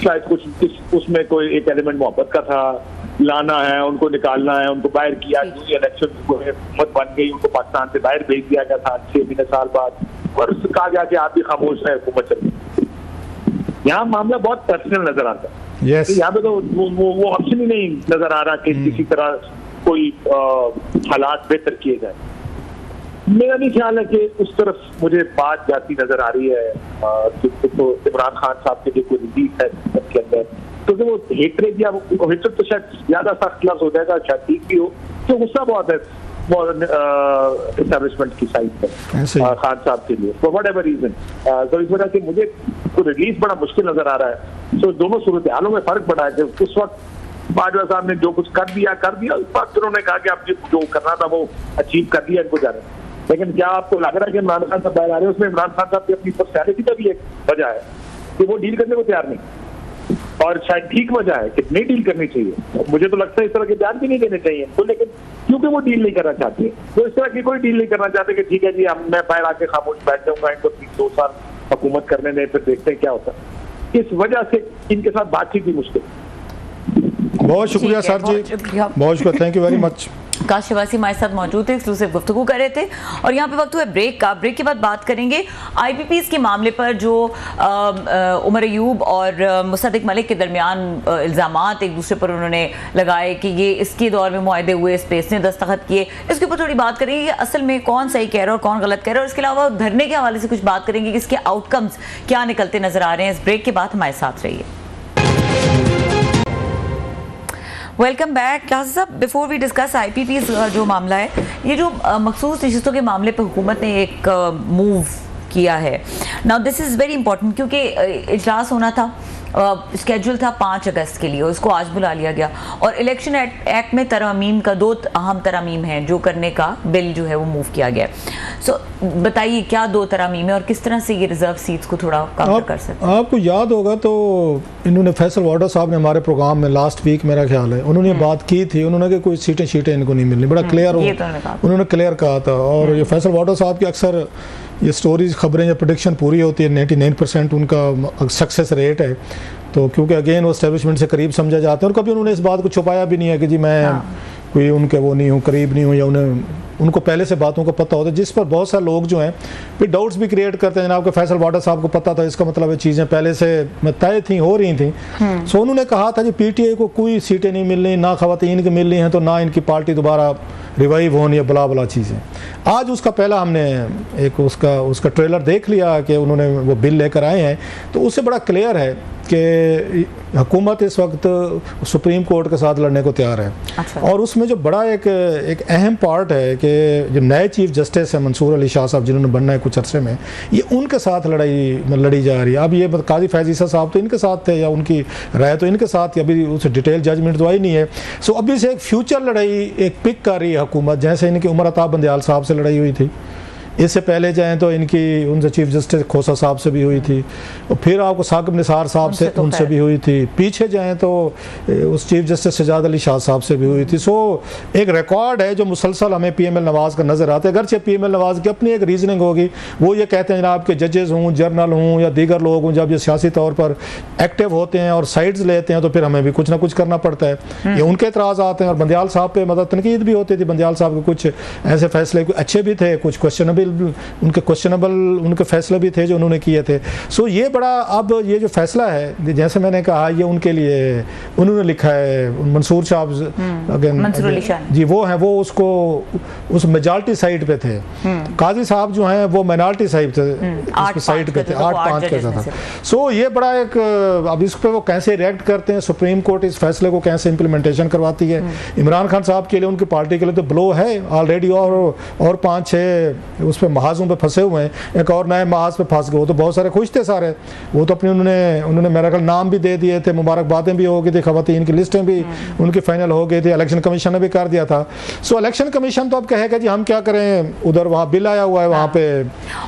शायद कुछ उसमें कोई एक एलिमेंट मोहब्बत का था, लाना है, उनको निकालना है, उनको बाहर किया, यूनियन इलेक्शन हुकूमत बन गई, उनको पाकिस्तान से बाहर भेज दिया गया था 6 महीने साल बाद, और कहा गया कि आप भी खामोश है, हुकूमत चल रही। यहाँ मामला बहुत पर्सनल नजर आता है। yes. यहाँ पे तो वो ऑप्शन ही नहीं नजर आ रहा कि किसी तरह कोई हालात बेहतर किए जाए। मेरा नहीं ख्याल है कि उस तरफ मुझे बात जाती नजर आ रही है। तो इमरान खान साहब के लिए कोई रिलीफ है के अंदर, क्योंकि वो हेट्रेड या हेट्रेड तो शायद ज्यादा सख्त लफ्ज हो जाएगा, शायद ठीक भी हो, तो गुस्सा बहुत है एस्टैब्लिशमेंट की साइड पर खान साहब के लिए, फॉर व्हाटएवर रीजन। तो इस वजह से मुझे तो रिलीफ बड़ा मुश्किल नजर आ रहा है। तो दोनों सूरत हालों में फर्क पड़ा है कि उस वक्त बाजवा साहब ने जो कुछ कर दिया, उस वक्त उन्होंने कहा कि आप जो करना था वो अचीव कर दिया, इनको जाने। लेकिन क्या आपको लग रहा है कि इमरान खान साहब बाहर आ रहे हैं, उसमें इमरान खान साहब की अपनी पर्सनैलिटी का भी एक वजह है कि वो डील करने को तैयार नहीं, और शायद ठीक वजह है कि नहीं डील करनी चाहिए। मुझे तो लगता है इस तरह के बयान भी नहीं देने चाहिए तो, लेकिन क्योंकि वो डील नहीं करना चाहते, तो इस तरह की कोई डील नहीं करना चाहते कि ठीक है जी मैं बाहर आके खामोश बैठ जाऊंगा, इनको 2 साल हुकूमत करने दें, फिर देखते हैं क्या होता है। इस वजह से इनके साथ बातचीत भी मुश्किल। बहुत शुक्रिया सर जी, बहुत शुक्रिया, थैंक यू वेरी मच। काश शिवासी हमारे साथ मौजूद थे, एक्सक्लूसिव गुफ्तगू कर रहे थे, और यहाँ पे वक्त हुआ ब्रेक का। ब्रेक के बाद बात करेंगे IPPs के मामले पर, जो उमर अयूब और मुसद्दिक मलिक के दरमियान इल्ज़ामात एक दूसरे पर उन्होंने लगाए कि ये इसके दौर में मुआहदे हुए, इस पे इसने दस्तखत किए, इसके ऊपर थोड़ी बात करेंगे कि असल में कौन सही कह रहा है और कौन गलत कह रहा है, और इसके अलावा धरने के हवाले से कुछ बात करेंगे कि इसके आउटकम्स क्या निकलते नजर आ रहे हैं। इस ब्रेक के बाद हमारे साथ रहिए। वेलकम बैक क्लास साहब। बिफोर वी डिस्कस IPPs का जो मामला है, ये जो मखसूस नशिस्तों के मामले पर हुकूमत ने एक मूव किया है, now this is very important, क्योंकि इजलास होना था, स्केड्यूल था 5 अगस्त के लिए, उसको आज बुला लिया गया, और इलेक्शन एक्ट में तरमीम का 2 अहम तरमीम हैं जो करने का बिल जो है वो मूव किया गया। सो बताइए क्या 2 तरमीम है और किस तरह से ये रिजर्व सीट्स को थोड़ा कम कर सकते हैं? आपको याद होगा तो इन्होंने फैसल वाडा साहब ने हमारे प्रोग्राम में लास्ट वीक मेरा ख्याल है उन्होंने बात की थी, उन्होंने कि कोई सीटें इनको नहीं मिलनी, बड़ा क्लियर उन्होंने क्लियर कहा था। और ये फैसल वाडा साहब की अक्सर ये स्टोरीज, खबरें या प्रोडिक्शन पूरी होती है, 99% उनका सक्सेस रेट है। तो क्योंकि अगेन वो एस्टेब्लिशमेंट से करीब समझा जाता है और कभी उन्होंने इस बात को छुपाया भी नहीं है कि जी मैं कोई उनके वो नहीं हूँ, करीब नहीं हूँ, या उनको पहले से बातों को पता होता है, जिस पर बहुत सारे लोग जो हैं फिर डाउट्स भी क्रिएट करते हैं। जनाब के फैसल वाडा साहब को पता था, इसका मतलब है चीज़ें पहले से तय थी, हो रही थी। सो उन्होंने कहा था जी पीटीआई को कोई सीटें नहीं मिल रही, ना खवातीन की मिल रही हैं, तो ना इनकी पार्टी दोबारा रिवाइव होनी है, बला बला चीज़ें। आज उसका पहला हमने एक उसका ट्रेलर देख लिया कि उन्होंने वो बिल लेकर आए हैं, तो उससे बड़ा क्लियर है कि हुकूमत इस वक्त सुप्रीम कोर्ट के साथ लड़ने को तैयार है। अच्छा। और उसमें जो बड़ा एक अहम पार्ट है कि जो नए चीफ जस्टिस है मंसूर अली शाह साहब, जिन्होंने बनना है कुछ अरसे में, ये उनके साथ लड़ी जा रही है। अब ये काजी फैज़ ईसा साहब तो इनके साथ थे, या उनकी राय तो इनके साथ थी, अभी उसे डिटेल जजमेंट तो आई नहीं है। सो अभी से एक फ्यूचर लड़ाई एक पिक कर रही है हुकूमत, जैसे इनकी उमर अताब बंदयाल साहब से लड़ाई हुई थी, इससे पहले जाएँ तो इनकी उनसे चीफ जस्टिस खोसा साहब से भी हुई थी, और फिर आपको साकिब निसार साहब से उनसे भी हुई थी, पीछे जाएँ तो उस चीफ जस्टिस सजाद अली शाह साहब से भी हुई थी। सो एक रिकॉर्ड है जो मुसलसल हमें PML नवाज़ का नज़र आता है। अगरचे PML नवाज़ की अपनी एक रीजनिंग होगी, वो ये कहते हैं जनाब के जजेस हों, जर्नल हों या दीगर लोग हों, जब ये सियासी तौर पर एक्टिव होते हैं और साइड्स लेते हैं तो फिर हमें भी कुछ ना कुछ करना पड़ता है। ये उनके एतराज़ आते हैं। और बंदयाल साहब पे मतलब तनकीद भी होती थी, बंदयाल साहब के कुछ ऐसे फैसले अच्छे भी थे, कुछ क्वेश्चनेबल उनके फैसले भी थे जो उन्होंने किए थे। सो ये बड़ा, अब ये जो फैसला है जैसे मैंने कहा, ये उनके लिए उन्होंने लिखा है मंसूर साहब अगेन जी, वो हैं, वो उसको उस मेजॉरिटी साइड पे थे। काजी साहब जो हैं वो माइनॉरिटी साइड पे थे, 8-5 के था। सो ये बड़ा एक, अब इस पर वो कैसे रिएक्ट करते हैं, सुप्रीम कोर्ट इस फैसले को कैसे इम्प्लीमेंटेशन करवाती है। इमरान खान साहब के लिए, उनकी पार्टी के लिए तो ब्लो है ऑलरेडी, और 5-6 उस पर महाजों पे फंसे हुए हैं, एक और नए महाज पे फंस गए। वो तो बहुत सारे खुश थे सारे, वो तो अपने उन्होंने मेरा ख्याल नाम भी दे दिए थे, मुबारकबादें भी हो गई थी, खवातीन की लिस्टें भी उनकी फाइनल हो गई थी, इलेक्शन कमीशन ने भी कर दिया था। सो इलेक्शन कमीशन तो अब कहेगा जी हम क्या करें, उधर वहाँ बिल आया हुआ है वहाँ पे।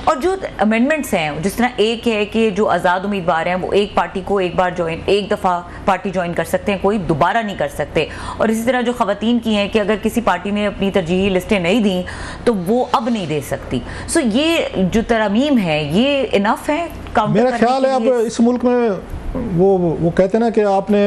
और जो अमेंडमेंट्स हैं, जिस तरह एक है कि जो आज़ाद उम्मीदवार हैं वो एक पार्टी को एक दफ़ा पार्टी ज्वाइन कर सकते हैं, कोई दोबारा नहीं कर सकते। और इसी तरह जो खवातीन की हैं कि अगर किसी पार्टी ने अपनी तरजीही लिस्टें नहीं दी तो वो अब नहीं दे सकती। सो ये जो तरमीम है ये इनफ है? मेरा ख्याल है अब इस मुल्क में वो कहते हैं ना कि आपने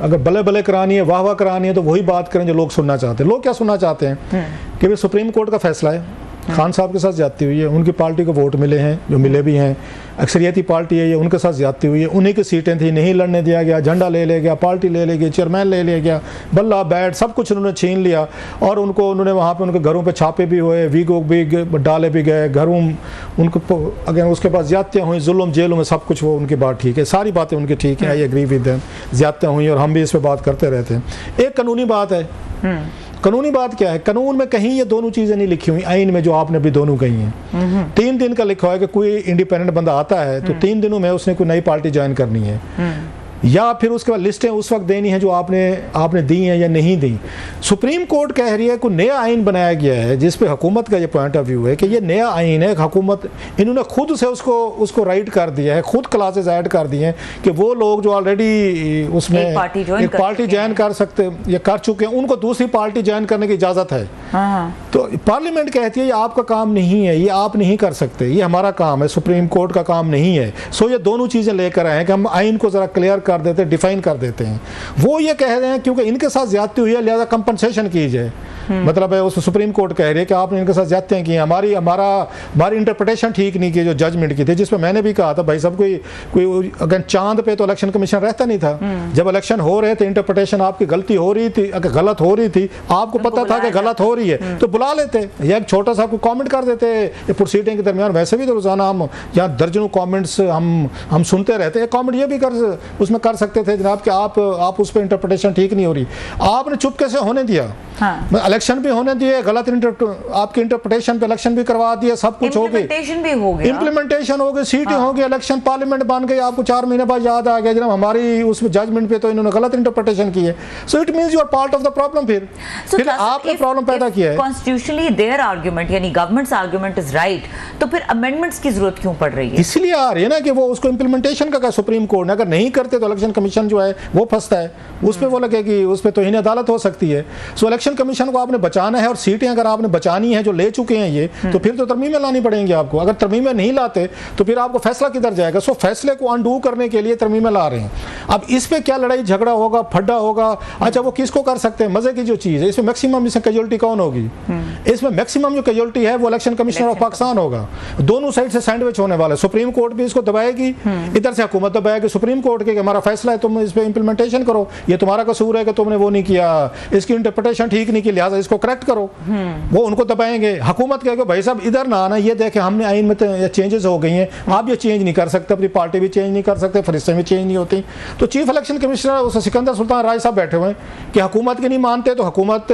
अगर बले बले करानी है, वाह वाह करानी है, तो वही बात करें जो लोग सुनना चाहते हैं। लोग क्या सुनना चाहते हैं कि भाई सुप्रीम कोर्ट का फैसला है, खान साहब के साथ ज्यादती हुई है, उनकी पार्टी को वोट मिले हैं, जो मिले भी हैं, अक्सरियती पार्टी है ये, उनके साथ ज्यादती हुई है, उन्हीं की सीटें थी, नहीं लड़ने दिया गया, झंडा ले गया, पार्टी ले गया, चेयरमैन ले लिया गया, बल्ला बैट सब कुछ उन्होंने छीन लिया। और उन्होंने वहाँ पे उनके घरों पे छापे भी हुए, वीगो भी डाले भी गए, घरों उनको अगर उसके पास ज्यादतियाँ हुई, जुल्म जेलों में, सब कुछ वो उनकी बात ठीक है, सारी बातें उनकी ठीक है, आई एग्री विद देम, ज्यादतियाँ हुई और हम भी इस पर बात करते रहते हैं। एक कानूनी बात है, कानूनी बात क्या है, कानून में कहीं ये दोनों चीज़ें नहीं लिखी हुई, आइन में जो आपने भी दोनों कही हैं। 3 दिन का लिखा है कि कोई इंडिपेंडेंट बंदा आता है तो 3 दिनों में उसने कोई नई पार्टी ज्वाइन करनी है, या फिर उसके बाद लिस्टें उस वक्त देनी है जो आपने दी हैं या नहीं दी। सुप्रीम कोर्ट कह रही है कोई नया आइन बनाया गया है जिस पे हुकूमत का ये पॉइंट ऑफ व्यू है कि ये नया आइन है, हुकूमत इन्होंने खुद से उसको राइट कर दिया है, खुद क्लासेस ऐड कर दिए हैं कि वो लोग जो ऑलरेडी उसमें एक पार्टी ज्वाइन कर सकते या कर चुके हैं, उनको दूसरी पार्टी ज्वाइन करने की इजाज़त है। तो पार्लियामेंट कहती है ये आपका काम नहीं है, ये आप नहीं कर सकते, ये हमारा काम है, सुप्रीम कोर्ट का काम नहीं है। सो ये दोनों चीज़ें लेकर आए हैं कि हम आइन को ज़रा क्लियर कर देते, डिफाइन कर देते हैं। वो ये कह रहे हैं क्योंकि इनके साथ ज्यादती हुई है लिहाजा कंपनसेशन की जाए, मतलब है उस सुप्रीम कोर्ट कह रही है कि आपने इनके साथ ज्यादतियां की हैं, हमारी इंटरप्रिटेशन ठीक नहीं की जो जजमेंट की थी, जिसमें मैंने भी कहा था भाई सब कोई अगर चांद पे तो इलेक्शन कमीशन रहता नहीं था, जब इलेक्शन हो रहे थे इंटरप्रिटेशन आपकी गलती हो रही थी, अगर गलत हो रही थी, आपको पता था कि गलत हो रही है तो बुला लेते या एक छोटा सा आपको कॉमेंट कर देते प्रोसीडिंग के दरमियान। वैसे भी तो रोजाना हम यहाँ दर्जनों कॉमेंट्स हम सुनते रहते हैं, कॉमेंट ये भी उसमें कर सकते थे जनाब कि आप उस पर इंटरप्रिटेशन ठीक नहीं हो रही, आपने चुपके से होने दिया। इलेक्शन भी होने दिए, गलत आपकी इंटरप्रिटेशन पे इलेक्शन भी करवा दिया, सब कुछ हो गया, इंप्लीमेंटेशन हो गई, सीटें हो गई, इलेक्शन पार्लियामेंट बन गई, आपको 4 महीने बाद याद आ गया जनाब हमारी उसमें जजमेंट पे तो इन्होंने गलत इंटरप्रिटेशन की है। So it means you are part of the problem. फिर आपने प्रॉब्लम पैदा फैसला किया है। कॉन्स्टिट्यूशनली देयर आर्गुमेंट यानी गवर्नमेंट्स आर्गुमेंट इज राइट, तो फिर अमेंडमेंट्स की जरूरत क्यों पड़ रही है? इसलिए आ रही है ना कि वो उसको इंप्लीमेंटेशन का सुप्रीम कोर्ट ने अगर नहीं करते तो इलेक्शन कमीशन जो है वो फंसता है, उस पर वो लगेगी, उस पर तौहीन अदालत हो सकती है। सो इलेक्शन कमीशन को आपने बचाना है और सीटें अगर आपने बचानी है जो ले चुके हैं ये, तो फिर तो तरमीमें लानी पड़ेंगी आपको। अगर तरमीमें नहीं लाते तो फिर आपको फैसला किधर जाएगा? सो फैसले को अनडू करने के लिए तरमीमें ला रहे हैं। अब इस पे क्या लड़ाई झगड़ा होगा, फड्डा होगा? अच्छा, वो किसको कर सकते हैं? मजे की जो चीज है, इसमें मैक्सिमम इसमें कैजुअलिटी कौन होगी? इसमें मैक्सिमम जो कैजुअलिटी है वो इलेक्शन कमिश्नर ऑफ पाकिस्तान होगा। दोनों साइड से सैंडविच होने वाला है। सुप्रीम कोर्ट भी इसको दबाएगी, इधर से हुकूमत दबाएगी सुप्रीम कोर्ट के, हमारा फैसला है, तुम इस पे इंप्लीमेंटेशन करो, ये तुम्हारा कसूर है कि तुमने वो नहीं किया, इसकी इंटरप्रिटेशन ठीक नहीं की, लिहाजा इसको करेक्ट करो। वो उनको दबाएंगे। हुकूमत कहेगा भाई साहब इधर ना आना, ये देखे हमने आइन में चेंजेस हो गई हैं, आप ये चेंज नहीं कर सकते, अपनी पार्टी भी चेंज नहीं कर सकते, फरिश्ते में चेंज नहीं होती। तो chief election commissioner Sikandar Sultan राय साहब बैठे हुए हैं कि हुकूमत के नहीं मानते तो हुकूमत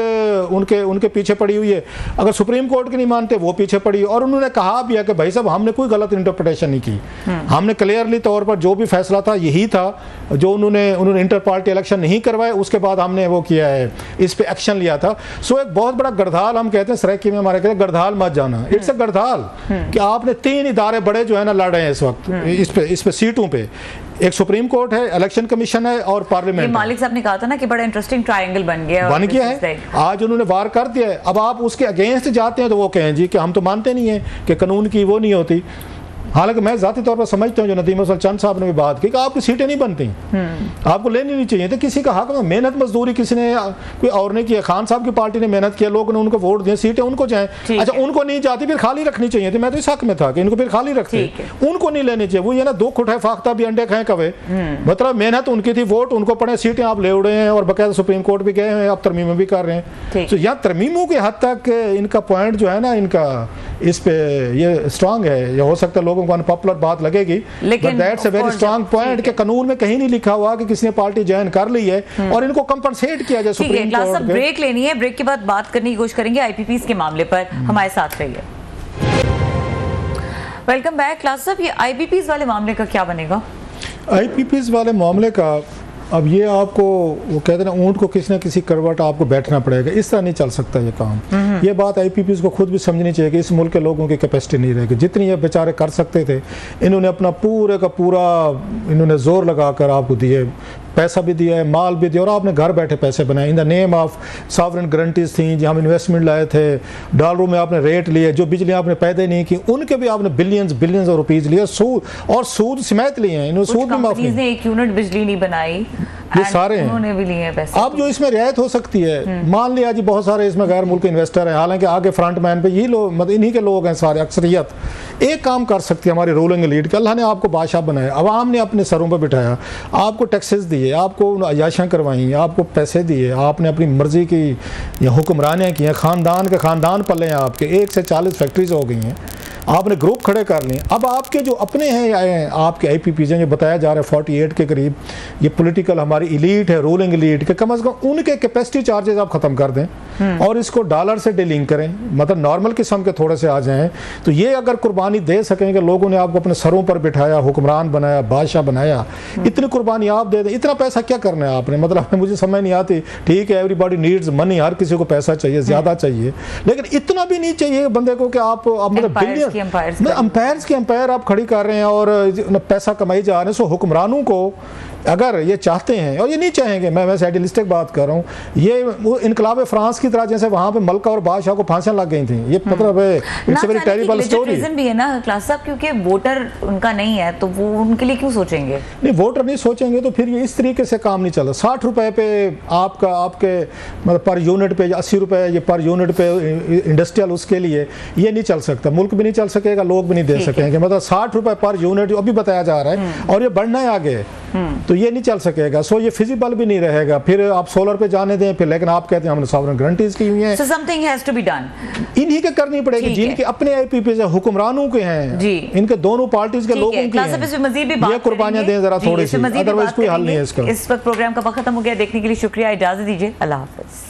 उनके पीछे पड़ी हुई है, अगर सुप्रीम कोर्ट के नहीं मानते वो पीछे पड़ी है। और उन्होंने कहा भी है कि भाई साहब हमने कोई गलत इंटरप्रिटेशन नहीं की, हमने क्लियरली तौर पर जो भी फैसला था यही था, जो उन्होंने इंटर पार्टी इलेक्शन नहीं करवाए उसके बाद हमने वो किया है, इस पे एक्शन लिया था। सो एक बहुत बड़ा गढ़धाल, हम कहते हैं सराइकी में हमारे कहते हैं गढ़धाल मत जाना, इट्स अ गढ़धाल कि आपने 3 इदारे बड़े जो है ना लड़ रहे हैं इस वक्त इस पे सीटों पे। एक सुप्रीम कोर्ट है, इलेक्शन कमीशन है और पार्लियामेंट। मालिक साहब ने कहा था ना कि बड़ा इंटरेस्टिंग ट्रायंगल बन गया है, आज उन्होंने वार कर दिया है। अब आप उसके अगेंस्ट जाते हैं तो वो कहें जी कि हम तो मानते नहीं है कि कानून की वो नहीं होती। हालांकि मैं ज़ाती तौर पर समझता हूँ जो नदीम अफजल चंद साहब ने भी बात की कि आपकी सीटें नहीं बनती, आपको लेनी नहीं चाहिए। तो किसी का हक में मेहनत मजदूरी किसी ने कोई और ने किया, खान साहब की पार्टी ने मेहनत किया, लोगों ने उनको वोट दिए, सीटें उनको जाएं। अच्छा, उनको नहीं जाती फिर खाली रखनी चाहिए थी। मैं तो इस हक में था कि इनको फिर खाली रखते, उनको नहीं लेनी चाहिए। वो ये ना दो खुटे फाख्ता भी अंडे खाएं कवे, मतलब मेहनत उनकी थी, वोट उनको पड़े, सीटें आप ले उड़े हैं और बाकायदा सुप्रीम कोर्ट भी गए हैं, आप तरमीमें भी कर रहे हैं। तो यहाँ तरमीमों की हद तक इनका पॉइंट जो है ना, इनका इस पे ये स्ट्रांग है। ये हो सकता है लोगों को अनपॉपुलर बात लगेगी, but that's a very strong point कि कानून में कहीं नहीं लिखा हुआ कि किसी ने पार्टी ज्वाइन कर ली है और इनको कंपनसेट किया जाए सुप्रीम कोर्ट में। ब्रेक लेनी है, ब्रेक के बाद बात करने की कोशिश करेंगे आईपीपीस के मामले पर। हमारे साथ रहिए। Welcome back. क्लास साहब, ये आईपीपीस वाले मामले का क्या बनेगा? आईपीपीस वाले मामले का अब ये आपको वो कहते हैं ना, ऊंट को किसी न किसी करवट आपको बैठना पड़ेगा, इस तरह नहीं चल सकता ये काम। ये बात आईपीपीस को खुद भी समझनी चाहिए कि इस मुल्क के लोगों की कैपेसिटी नहीं रहेगी। जितनी ये बेचारे कर सकते थे, इन्होंने अपना पूरे का पूरा इन्होंने जोर लगाकर आपको दिए, पैसा भी दिया है, माल भी दिया, और आपने घर बैठे पैसे बनाए in the name of sovereign guarantees थी, जहाँ हम इन्वेस्टमेंट लाए थे, डॉलरों में आपने रेट लिए, जो बिजली आपने पैदा नहीं की उनके भी आपने बिलियंस ऑफ रुपीज लिए, सूद समेत लिए हैं। इन्होंने सूद भी माफी, एक यूनिट बिजली नहीं बनाई, ये सारे हैं, उन्होंने भी लिए पैसे। अब जो इसमें रियायत हो सकती है, मान लिया जी बहुत सारे इसमें गैर मुल्की इन्वेस्टर हैं, हालांकि आगे फ्रंट मैन पे ये लोग मतलब इन्हीं के लोग हैं सारे, अक्सरियत एक काम कर सकती है हमारी रूलिंग एलीट के। अल्लाह ने आपको बादशाह बनाया, अवाम ने अपने सरों पर बिठाया, आपको टैक्सेस दिए, आपको अयाशां करवाई, आपको पैसे दिए, आपने अपनी मर्जी की या हुक्मरानियाँ की हैं, ख़ानदान के ख़ानदान पले हैं आपके, 1 से 40 फैक्ट्रीज हो गई हैं, आपने ग्रुप खड़े कर लिए। अब आपके जो अपने हैं आपके आईपीपीज हैं, जो बताया जा रहा है 48 के करीब, ये पॉलिटिकल हमारी एलीट है, रूलिंग एलीट के, कम से कम उनके कैपेसिटी चार्जेस आप ख़त्म कर दें और इसको डॉलर से डीलिंग करें, मतलब नॉर्मल किस्म के थोड़े से आ जाएं। तो ये अगर कुर्बानी दे सकें कि लोगों ने आपको अपने सरों पर बिठाया, हुक्मरान बनाया, बादशाह बनाया, इतनी कुर्बानी आप दे दें, इतना पैसा क्या करना है आपने? मतलब मुझे समझ नहीं आती। ठीक है, एवरीबॉडी नीड्स मनी, हर किसी को पैसा चाहिए, ज़्यादा चाहिए, लेकिन इतना भी नहीं चाहिए बंदे को कि आप मतलब बिलियन अंपायर्स की अंपायर आप खड़ी कर रहे हैं और पैसा कमाई जा रहे हैं। सो हुक्मरानों को अगर ये चाहते हैं, और ये नहीं चाहेंगे, मैं वैसे आइडियलिस्टिक बात कर रहा हूँ, ये वो इनकलाब फ्रांस की तरह जैसे वहाँ पे मलका और बादशाह को फांसियां लग गई थी, ये मतलब है it's a very terrible story. Reason भी है ना क्लास साहब, क्योंकि वोटर उनका नहीं है, तो वो उनके लिए क्यों सोचेंगे? नहीं, वोटर नहीं सोचेंगे तो फिर ये इस तरीके से काम नहीं चलता। 60 रुपए पे आपके मतलब पर यूनिट पे, 80 रुपए ये पर यूनिट पे इंडस्ट्रियल, उसके लिए ये नहीं चल सकता। मुल्क भी नहीं चल सकेगा, लोग भी नहीं दे सकेंगे। मतलब 60 रुपए पर यूनिट जो अभी बताया जा रहा है, और ये बढ़ना है आगे, तो ये नहीं चल सकेगा। सो ये फिजिबल भी नहीं रहेगा। फिर आप सोलर पे जाने दें, फिर लेकिन आप कहते हैं हमने सॉवरेन गारंटीज की हुई हैं, so something has to be done. इन्हीं के करनी पड़ेगी जिनके अपने आईपीपी से हुक्मरानों के हैं जी, इनके दोनों पार्टीज के लोगों की हैं। ये कुर्बानियां दें जरा थोड़ी सी, अदरवाइज कोई हल नहीं है इसका। इस वक्त प्रोग्राम का वक्त खत्म हो गया। देखने के लिए शुक्रिया, इजाजत दीजिए, अल्लाह हाफिज।